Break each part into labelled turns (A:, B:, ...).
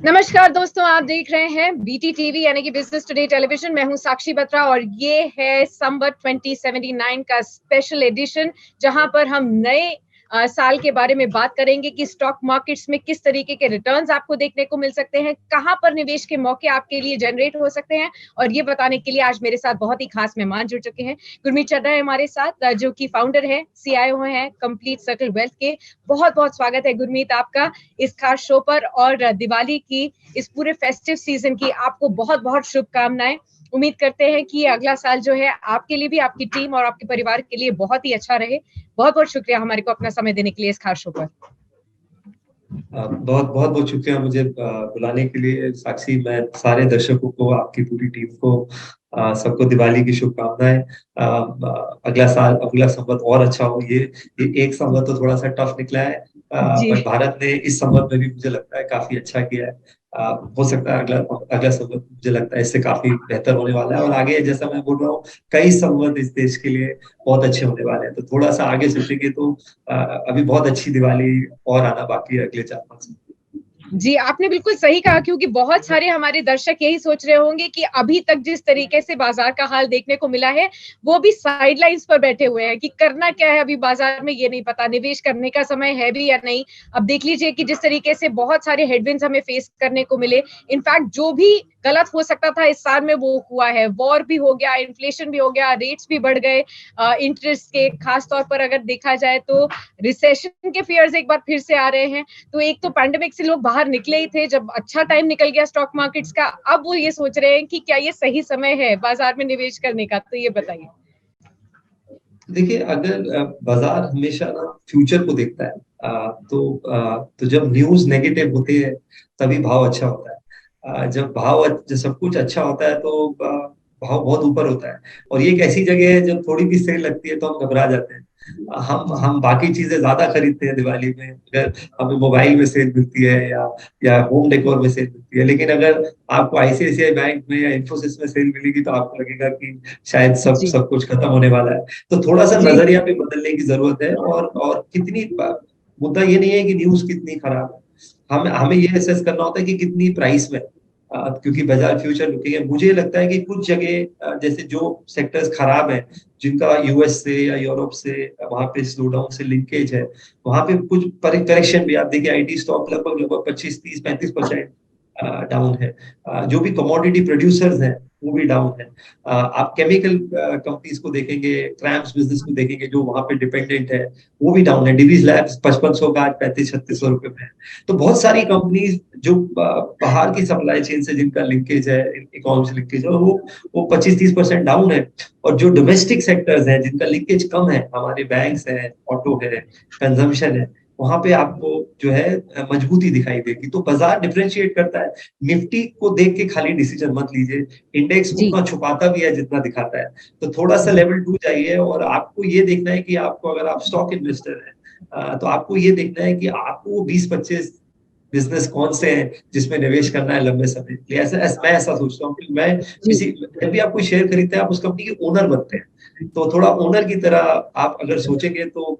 A: नमस्कार दोस्तों, आप देख रहे हैं बीटी टीवी यानी कि बिजनेस टुडे टेलीविजन। मैं हूं साक्षी बत्रा और ये है संवत 2079 का स्पेशल एडिशन, जहां पर हम नए साल के बारे में बात करेंगे कि स्टॉक मार्केट्स में किस तरीके के रिटर्न्स आपको देखने को मिल सकते हैं, कहां पर निवेश के मौके आपके लिए जनरेट हो सकते हैं। और ये बताने के लिए आज मेरे साथ बहुत ही खास मेहमान जुड़ चुके हैं। गुरमीत चड्ढा है हमारे साथ, जो कि फाउंडर है, सीईओ हैं कंप्लीट सर्कल वेल्थ के। बहुत बहुत स्वागत है गुरमीत आपका इस खास शो पर। और दिवाली की, इस पूरे फेस्टिव सीजन की आपको बहुत बहुत शुभकामनाएं। उम्मीद करते हैं कि अगला साल जो है आपके लिए भी, आपकी टीम और आपके परिवार के लिए बहुत ही अच्छा रहे। बहुत बहुत शुक्रिया हमारे को अपना समय देने के लिए इस खास शो पर।
B: बहुत बहुत बहुत शुक्रिया मुझे बुलाने के लिए साक्षी। मैं सारे दर्शकों को, आपकी पूरी टीम को, सबको दिवाली की शुभकामनाएं। अगला संवत और अच्छा हो। ये एक संवत तो थोड़ा सा टफ निकला है,
A: जी
B: बट भारत ने इस संवत में भी मुझे लगता है काफी अच्छा किया है। हो सकता है अगला अगला संवत, मुझे लगता है इससे काफी बेहतर होने वाला है। और आगे जैसा मैं बोल रहा हूँ, कई संवत इस देश के लिए बहुत अच्छे होने वाले हैं। तो थोड़ा सा आगे सोचेंगे तो अभी बहुत अच्छी दिवाली और आना बाकी है अगले 4-5 साल।
A: जी, आपने बिल्कुल सही कहा, क्योंकि बहुत सारे हमारे दर्शक यही सोच रहे होंगे कि अभी तक जिस तरीके से बाजार का हाल देखने को मिला है, वो भी साइडलाइंस पर बैठे हुए हैं कि करना क्या है अभी बाजार में ये नहीं पता, निवेश करने का समय है भी या नहीं। अब देख लीजिए कि जिस तरीके से बहुत सारे हेडविंड्स हमें फेस करने को मिले। इनफैक्ट जो भी गलत हो सकता था इस साल में वो हुआ है। वॉर भी हो गया, इन्फ्लेशन भी हो गया, रेट्स भी बढ़ गए इंटरेस्ट के। खास तौर पर अगर देखा जाए तो रिसेशन के फियर्स एक बार फिर से आ रहे हैं। तो एक तो पैंडेमिक से लोग बाहर निकले ही थे, जब अच्छा टाइम निकल गया स्टॉक मार्केट्स का, अब वो ये सोच रहे हैं कि क्या ये सही समय है बाजार में निवेश करने का। तो ये बताइए।
B: देखिए, अगर बाजार हमेशा ना फ्यूचर को देखता है, तो जब न्यूज नेगेटिव होती है तभी भाव अच्छा होता है। जब सब कुछ अच्छा होता है तो भाव बहुत ऊपर होता है। और ये एक ऐसी जगह है, जब थोड़ी भी सेल लगती है तो हम घबरा जाते हैं। हम बाकी चीजें ज्यादा खरीदते हैं दिवाली में, अगर हमें मोबाइल में सेल मिलती है या होम डेकोर में सेल मिलती है। लेकिन अगर आपको आईसीआईसीआई बैंक में या इन्फोसिस में सेल मिलेगी तो आपको लगेगा कि शायद सब
A: जी
B: सब कुछ खत्म होने वाला है। तो थोड़ा सा
A: जी
B: नजरिया पे बदलने की जरूरत है। और मुद्दा ये नहीं है कि न्यूज कितनी खराब है, हमें हमें ये असेस करना होता है कि कितनी प्राइस में। क्योंकि बाजार फ्यूचर लुकिंग है। मुझे लगता है कि कुछ जगह, जैसे जो सेक्टर्स खराब हैं, जिनका यूएस से या यूरोप से वहां पे स्लो डाउन से लिंकेज है, वहां पे कुछ करेक्शन भी। आप देखिए, आईटी स्टॉक लगभग लगभग 25-30-35% डाउन है। जो भी कमोडिटी प्रोड्यूसर्स हैं वो भी डाउन है। आप केमिकल कंपनीज को देखेंगे, क्रैम्स बिजनेस को देखेंगे जो वहां पे डिपेंडेंट है, वो भी डाउन है। डिवीज लैब्स 5500 का आज 3500-3600 रुपए में है। तो बहुत सारी कंपनीज जो बाहर की सप्लाई चेन से जिनका लिंकेज है, इकोनॉमी से लिंकेज है, वो 25-30% डाउन है। और जो डोमेस्टिक सेक्टर्स हैं जिनका लिंकेज कम है, हमारे बैंक्स हैं, ऑटो है, कंजम्पशन है, वहां पे आपको जो है मजबूती दिखाई देगी। तो बाजार डिफरेंशिएट करता है। निफ्टी को देख के खाली डिसीजन मत लीजिए, इंडेक्स
A: जी
B: उतना छुपाता भी है जितना दिखाता है। तो थोड़ा सा
A: जी
B: लेवल 2 जाइए, और आपको ये देखना है कि आपको, अगर आप स्टॉक इन्वेस्टर हैं, तो आपको ये देखना है कि आपको वो 20-25 बिजनेस कौन से हैं जिसमें निवेश करना है लंबे समय के लिए। मैं ऐसा सोचता हूँ कि मैं
A: जी
B: किसी जब भी आप कोई शेयर खरीदते हैं, आप उस कंपनी के ओनर बनते हैं। तो थोड़ा ओनर की तरह आप अगर सोचेंगे तो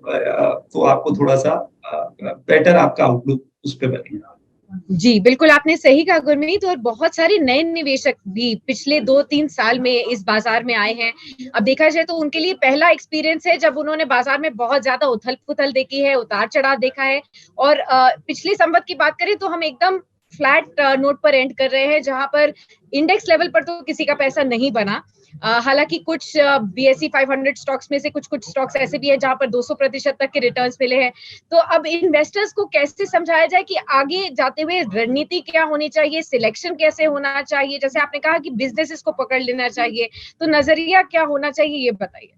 B: आपको थोड़ा सा बेटर आपका आउटलुक उस पर बनेगा।
A: जी, बिल्कुल आपने सही कहा गुरमीत। और बहुत सारे नए निवेशक भी पिछले 2-3 साल में इस बाजार में आए हैं। अब देखा जाए तो उनके लिए पहला एक्सपीरियंस है जब उन्होंने बाजार में बहुत ज्यादा उथल-पुथल देखी है, उतार-चढ़ाव देखा है। और पिछले संवत की बात करें तो हम एकदम फ्लैट नोट पर एंड कर रहे हैं, जहां पर इंडेक्स लेवल पर तो किसी का पैसा नहीं बना। हालांकि कुछ बीएसई 500 स्टॉक्स में से कुछ कुछ स्टॉक्स ऐसे भी हैं जहां पर 200% तक के रिटर्न्स मिले हैं। तो अब इन्वेस्टर्स को कैसे समझाया जाए कि आगे जाते हुए रणनीति क्या होनी चाहिए, सिलेक्शन कैसे होना चाहिए। जैसे आपने कहा कि बिजनेसेस को पकड़ लेना चाहिए, तो नजरिया क्या होना चाहिए, ये बताइए।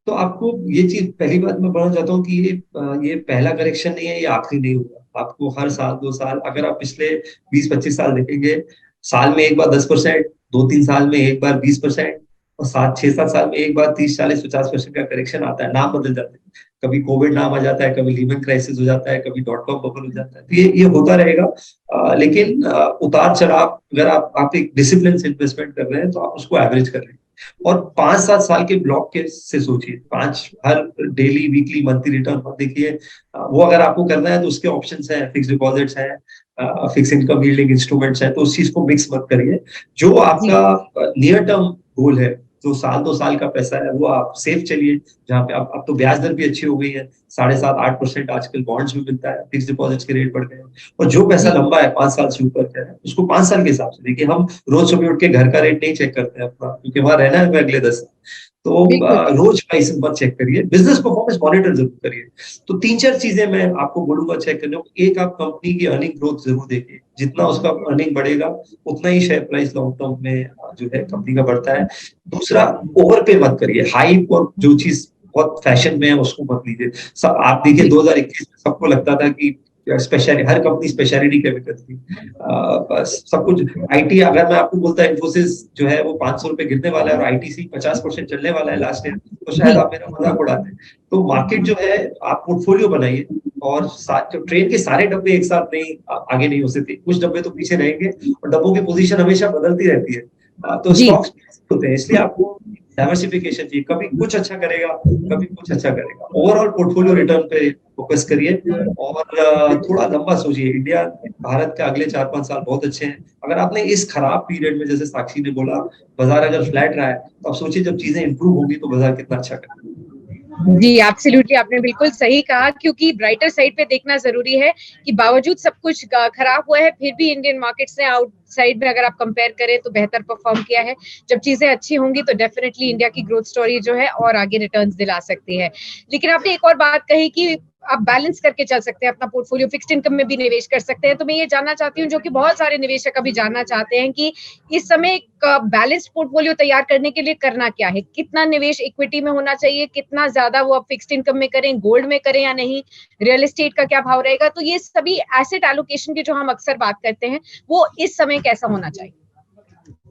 B: तो आपको ये चीज, पहली बात मैं बोलना चाहता हूँ कि ये पहला करेक्शन नहीं है, ये आखिरी नहीं होगा। आपको हर साल 2 साल, अगर आप पिछले 20-25 साल देखेंगे, साल में एक बार 10%, 2-3 साल में एक बार 20%, और 7-6-7 साल में एक बार 30-40-50% का करेक्शन आता है। नाम बदल जाते हैं, कभी कोविड नाम आ जाता है, कभी लीमन क्राइसिस हो जाता है, कभी डॉट कॉम बबल हो जाता है। तो ये होता रहेगा। लेकिन उतार चढ़ाव, अगर आप एक डिसिप्लिन से इन्वेस्टमेंट कर रहे हैं तो आप उसको एवरेज कर लेंगे। और 5-7 साल के ब्लॉक के से सोचिए, 5 हर डेली वीकली मंथली रिटर्न मत देखिए। वो अगर आपको करना है तो उसके ऑप्शंस हैं, फिक्स डिपॉजिट्स हैं, फिक्स इनकम यील्डिंग इंस्ट्रूमेंट्स हैं, तो उस चीज को मिक्स मत करिए। जो
A: जी।
B: आपका नियर टर्म गोल है, जो साल 2 साल का पैसा है, वो आप सेफ चलिए, जहाँ पे अब तो ब्याज दर भी अच्छी हो गई है, 7.5-8% आजकल बॉन्ड्स में मिलता है, फिक्स डिपॉजिट्स के रेट बढ़ गए हैं। और जो पैसा
A: जी
B: लंबा है 5 साल से ऊपर का है, उसको 5 साल के हिसाब से देखिए। हम रोज सुबह उठ के घर का रेट नहीं चेक करते हैं अपना, क्योंकि वहां रहना है हमें अगले 10 साल। तो
A: बिल्कुल।
B: रोज प्राइस मत चेक करिए, बिजनेस परफॉर्मेंस मॉनिटर जरूर करिए। तो 3-4 चीजें मैं आपको बोलूंगा चेक करने को। एक, आप कंपनी की अर्निंग ग्रोथ जरूर देखिए, जितना उसका अर्निंग बढ़ेगा उतना ही शेयर प्राइस लॉन्ग टर्म में जो है कंपनी का बढ़ता है। दूसरा, ओवर पे मत करिए, हाइप और जो चीज बहुत फैशन में है उसको मत लीजिए। सब आप देखिए,
A: जी
B: 2021 में सबको लगता था कि स्पेशल, हर कंपनी स्पेशलिटी केमिकल थी, बस सब कुछ आईटी। अगर मैं आपको बोलता इंफोसिस जो है वो 500 रुपए गिरने वाला है और आईटीसी 50% चलने वाला है लास्ट ईयर, तो शायद
A: जी
B: आप मेरा मजाक उड़ाते। तो मार्केट जो है, आप पोर्टफोलियो बनाइए, और जो ट्रेन के सारे डब्बे एक साथ नहीं आगे नहीं हो सकते, कुछ डब्बे तो पीछे रहेंगे, और डब्बों की पोजीशन हमेशा बदलती रहती है। तो
A: जी।
B: स्टॉक्स होते हैं, इसलिए आपको डाइवर्सिफिकेशन चाहिए, कभी कुछ अच्छा करेगा, कभी कुछ अच्छा करेगा। ओवरऑल पोर्टफोलियो रिटर्न पे फोकस करिए, और थोड़ा लंबा सोचिए। इंडिया, भारत के अगले 4-5 साल बहुत अच्छे हैं। अगर आपने इस खराब पीरियड में, जैसे साक्षी ने बोला, बाजार अगर फ्लैट रहा है, तो आप सोचिए जब चीजें इंप्रूव होंगी तो बाजार कितना अच्छा करेगा।
A: जी एब्सोल्युटली, आपने बिल्कुल सही कहा, क्योंकि ब्राइटर साइड पे देखना जरूरी है कि बावजूद सब कुछ खराब हुआ है, फिर भी इंडियन मार्केट्स ने आउटसाइड में अगर आप कंपेयर करें तो बेहतर परफॉर्म किया है। जब चीजें अच्छी होंगी तो डेफिनेटली इंडिया की ग्रोथ स्टोरी जो है और आगे रिटर्न्स दिला सकती है। लेकिन आपने एक और बात कही कि आप बैलेंस करके चल सकते हैं अपना पोर्टफोलियो, फिक्स्ड इनकम में भी निवेश कर सकते हैं। तो मैं ये जानना चाहती हूँ, जो कि बहुत सारे निवेशक अभी जानना चाहते हैं, कि इस समय एक बैलेंस्ड पोर्टफोलियो तैयार करने के लिए करना क्या है, कितना निवेश इक्विटी में होना चाहिए, कितना ज्यादा वो आप फिक्स्ड इनकम में करें, गोल्ड में करें या नहीं, रियल एस्टेट का क्या भाव रहेगा। तो ये सभी एसेट एलोकेशन की जो हम अक्सर बात करते हैं, वो इस समय कैसा होना चाहिए।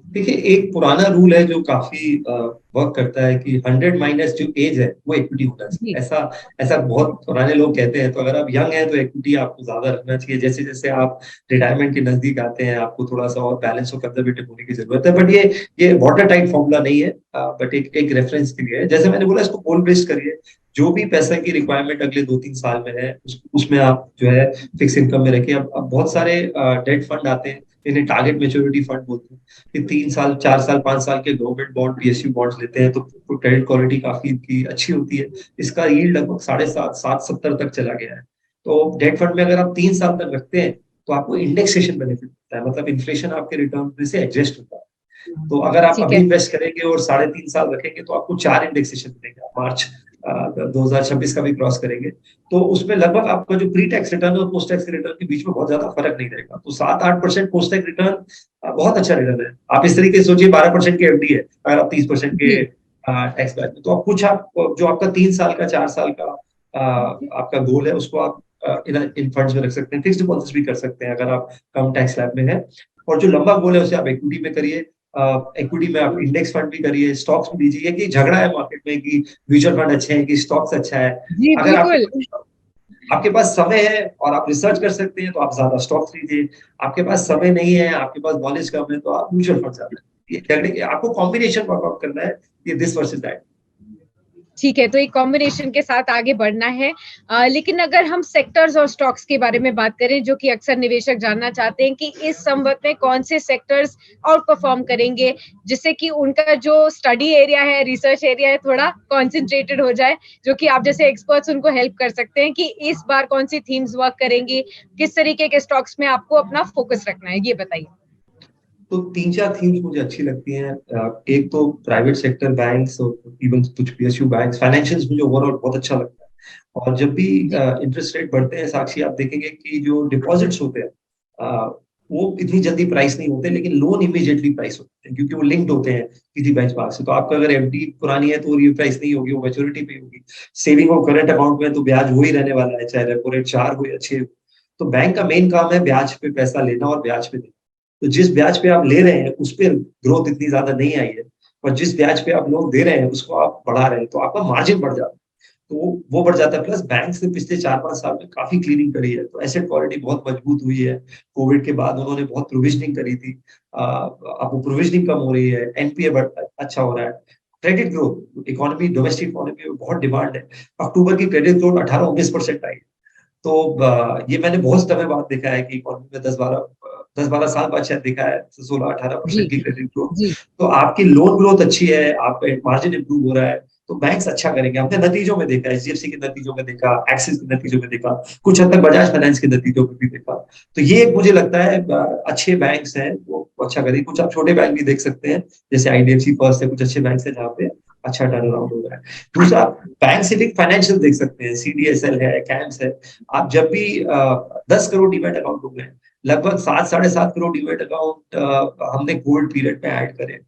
B: देखिए, एक पुराना रूल है जो काफी वर्क करता है, कि 100 माइनस जो एज है वो इक्विटी होना चाहिए।
A: जी
B: ऐसा ऐसा बहुत पुराने लोग कहते हैं। तो अगर आप यंग हैं तो इक्विटी आपको ज्यादा रखना चाहिए। जैसे जैसे आप रिटायरमेंट के नजदीक आते हैं, आपको थोड़ा सा और बैलेंस और कंजर्वेटिव होने की जरूरत है। बट ये वाटर टाइट फॉर्मूला नहीं है, बट एक रेफरेंस के लिए है। जैसे मैंने बोला, इसको गोल बेस्ड करिए। जो भी पैसा की रिक्वायरमेंट अगले 2-3 साल में है, उसमें आप जो है फिक्स इनकम में रखिए। अब बहुत सारे डेट फंड आते हैं, इन्हें टारगेट मेच्योरिटी फंड बोलते हैं, कि 3 साल, 4 साल, 5 साल के गवर्नमेंट बॉन्ड, पीएसयू बॉन्ड्स लेते हैं, तो क्रेडिट क्वालिटी काफी इनकी अच्छी होती है। इसका यील्ड लगभग 7.5-7.70 तक चला गया है। तो डेट फंड में अगर आप 3 साल तक रखते हैं, तो आपको इंडेक्सेशन बेनिफिट मिलता है, मतलब इन्फ्लेशन आपके रिटर्न में से एडजस्ट होता है। तो अगर आप
A: ठीक
B: अभी
A: है।
B: इन्वेस्ट करेंगे और 3.5 साल रखेंगे, तो आपको 4 इंडेक्सेशन मिलेंगे। मार्च 2026 का भी क्रॉस करेंगे, तो उसमें लगभग आपका जो प्री टैक्स रिटर्न और पोस्ट टैक्स रिटर्न के बीच में बहुत ज्यादा फर्क नहीं रहेगा। तो 7-8% पोस्ट टैक्स रिटर्न बहुत अच्छा रिटर्न है। आप इस तरीके से सोचिए, 12% की एफडी है, अगर आप 30% के
A: जी
B: टैक्स बैक में, तो आप कुछ, आप जो आपका 3 साल का, 4 साल का आपका गोल है, उसको आप इन फंड्स में रख सकते हैं। फिक्स डिपॉजिट भी कर सकते हैं अगर आप कम टैक्स स्लैब में है। और जो लंबा गोल है, उसे आप इक्विटी में करिए। इक्विटी में आप इंडेक्स फंड भी करिए, स्टॉक्स भी लीजिए। कि झगड़ा है मार्केट में कि म्यूचुअल फंड अच्छे हैं कि स्टॉक्स अच्छा है।
A: जी
B: अगर
A: बिल्कुल।
B: आपके पास समय है और आप रिसर्च कर सकते हैं, तो आप ज्यादा स्टॉक्स लीजिए। आपके पास समय नहीं है, आपके पास नॉलेज कम है, तो आप म्यूचुअल फंड ज्यादा। ये झगड़े आपको कॉम्बिनेशन वर्कआउट करना है, ये दिस वर्सेस दैट।
A: ठीक है, तो एक कॉम्बिनेशन के साथ आगे बढ़ना है। लेकिन अगर हम सेक्टर्स और स्टॉक्स के बारे में बात करें, जो कि अक्सर निवेशक जानना चाहते हैं, कि इस संवत में कौन से सेक्टर्स आउट परफॉर्म करेंगे, जिससे कि उनका जो स्टडी एरिया है, रिसर्च एरिया है, थोड़ा कॉन्सेंट्रेटेड हो जाए, जो कि आप जैसे एक्सपर्ट्स उनको हेल्प कर सकते हैं कि इस बार कौन सी थीम्स वर्क करेंगी, किस तरीके के स्टॉक्स में आपको अपना फोकस रखना है, ये बताइए।
B: तो 3-4 थीम्स मुझे अच्छी लगती हैं। एक तो प्राइवेट सेक्टर बैंक्स और इवन कुछ पीएसयू बैंक्स, फाइनेंशियल्स मुझे ओवरऑल बहुत अच्छा लगता है। और जब भी
A: जी
B: इंटरेस्ट रेट बढ़ते हैं, साक्षी, आप देखेंगे कि जो डिपॉजिट्स होते हैं, अ, वो इतनी जल्दी प्राइस नहीं होते, लेकिन लोन इमीडिएटली प्राइस होते हैं, क्योंकि वो लिंक्ड होते हैं किसी बेंचमार्क से। तो आपका अगर एफडी पुरानी है, तो वो प्राइस नहीं होगी, वो मैच्योरिटी पे होगी। सेविंग और करंट अकाउंट में तो ब्याज हो ही रहने वाला है, चाहे रेपो रेट 4 हो या 6 हो। तो बैंक का मेन काम है ब्याज पे पैसा लेना और ब्याज पे देना। तो जिस ब्याज पे आप ले रहे हैं, उस पर ग्रोथ इतनी ज्यादा नहीं आई है, और जिस ब्याज पे आप लोन दे रहे हैं उसको आप बढ़ा रहे हैं, तो आपका मार्जिन बढ़ जाता है। तो वो बढ़ जाता है। प्लस बैंक ने पिछले 4-5 साल में काफी क्लीनिंग करी है, तो एसेट क्वालिटी बहुत मजबूत हुई है। कोविड के बाद उन्होंने बहुत प्रोविजनिंग करी थी, अब वो प्रोविजनिंग कम हो रही है, एनपीए अच्छा हो रहा है। Credit growth, economy, domestic economy में बहुत डिमांड है। अक्टूबर की क्रेडिट ग्रोथ 18-19% आई। तो ये मैंने बहुत समय बाद देखा है कि इकोनॉमी में 10-12 साल बाद शायद देखा है 16-18%
A: जी,
B: की क्रेडिट ग्रोथ।
A: जी,
B: तो आपकी लोन ग्रोथ अच्छी है, आपका मार्जिन इंप्रूव हो रहा है, तो बैंक्स अच्छा करेंगे। हमने नतीजों में देखा, एचडीएफसी के नतीजों में देखा, एक्सिस के नतीजों में देखा, कुछ हद तक बजाज फाइनेंस के नतीजों में भी देखा। तो ये एक मुझे लगता है अच्छे बैंक्स हैं वो अच्छा करेंगे। कुछ आप छोटे बैंक भी देख सकते हैं, जैसे आईडीएफसी फर्स्ट है, कुछ अच्छे बैंक है जहाँ पे अच्छा टर्न अराउंड हो रहा है। दूसरा, बैंक से भी फाइनेंशियल देख सकते हैं, सीडीएसएल है, कैम्स है। आप जब भी 10 करोड़ डीमैट अकाउंट हो गए, लगभग 7-7.5 करोड़ डीमैट अकाउंट हमने कोविड पीरियड में ऐड करे।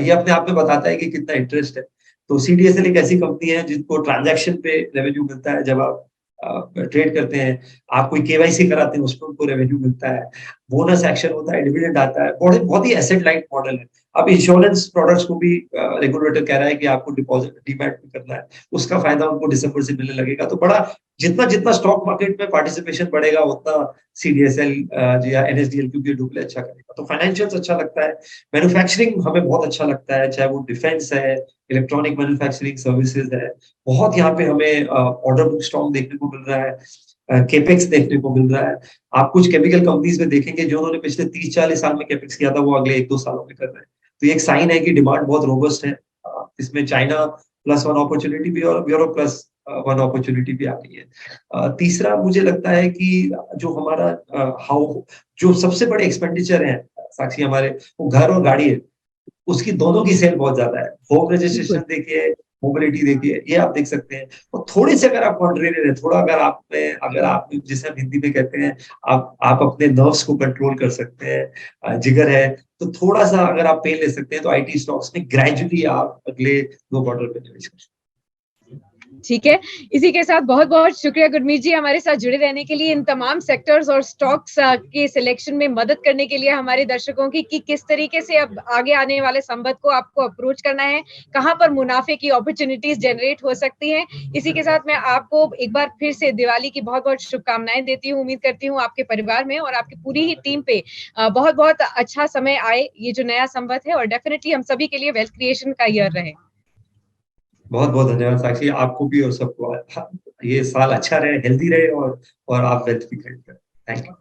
B: ये अपने आप में बताता है कि कितना इंटरेस्ट है। तो सीडीएसएल एक ऐसी कंपनी है जिनको ट्रांजैक्शन पे रेवेन्यू मिलता है, जब आप ट्रेड करते हैं, आप कोई केवाईसी कराते हैं, उसमें उनको रेवेन्यू मिलता है, बोनस एक्शन होता है, डिविडेंड आता है। बहुत बहुत ही एसेट लाइट मॉडल है। अब इंश्योरेंस प्रोडक्ट्स को भी रेगुलेटर कह रहा है कि आपको डिपॉजिट डीमैट में करना है, उसका फायदा उनको दिसंबर से मिलने लगेगा। तो बड़ा, जितना जितना स्टॉक मार्केट में पार्टिसिपेशन बढ़ेगा, उतना सीडीएसएल या एनएसडीएल क्योंकि डुप्ले अच्छा करेगा। तो फाइनेंशियल्स अच्छा लगता है। मैन्युफैक्चरिंग हमें बहुत अच्छा लगता है, चाहे वो डिफेंस है, इलेक्ट्रॉनिक मैन्युफैक्चरिंग सर्विसेज है। बहुत यहाँ पे हमें ऑर्डर बुक स्ट्रॉन्ग देखने को मिल रहा है, केपेक्स देखने को मिल रहा है। आप कुछ केमिकल कंपनीज में देखेंगे जो उन्होंने पिछले 30-40 साल में केपेक्स किया था, वो अगले 1-2 सालों में कर रहे हैं। तो ये एक साइन है कि डिमांड बहुत रोबस्ट है। इसमें चाइना प्लस वन अपॉर्चुनिटी भी और यूरोप प्लस वन अपॉर्चुनिटी भी आ गई है। तीसरा मुझे लगता है कि जो हमारा हाउ जो सबसे बड़े एक्सपेंडिचर है साक्षी हमारे, वो घर और गाड़ी है। उसकी दोनों की सेल बहुत ज्यादा है। होम रजिस्ट्रेशन
A: बिल्कुल।
B: देखिए, मोबिलिटी देखिए, ये आप देख सकते हैं। और थोड़े से अगर आप कॉन्ट्रेरियन है, थोड़ा अगर आप जिसे हम हिंदी में कहते हैं, आप अपने नर्व्स को कंट्रोल कर सकते हैं, जिगर है, तो थोड़ा सा अगर आप पेन ले सकते हैं, तो आईटी स्टॉक्स में ग्रेजुअली आप अगले 2 क्वार्टर में निवेश कर सकते हैं।
A: ठीक है। इसी के साथ बहुत-बहुत शुक्रिया गुरमीत जी, हमारे साथ जुड़े रहने के लिए, इन तमाम सेक्टर्स और स्टॉक्स के सिलेक्शन में मदद करने के लिए हमारे दर्शकों की कि किस तरीके से अब आगे आने वाले संवत को आपको अप्रोच करना है, कहाँ पर मुनाफे की अपॉर्चुनिटीज जनरेट हो सकती हैं। इसी के साथ मैं आपको एक बार फिर से दिवाली की बहुत-बहुत शुभकामनाएं देती हूँ। उम्मीद करती हूँ आपके परिवार में और आपकी पूरी ही टीम पे बहुत-बहुत अच्छा समय आए, ये जो नया संवत है, और डेफिनिटली हम सभी के लिए वेल्थ क्रिएशन का ईयर रहे।
B: बहुत बहुत धन्यवाद साक्षी, आपको भी और सबको। ये साल अच्छा रहे, हेल्दी रहे, और आप वेल्थ भी क्रिएट करें। Thank you.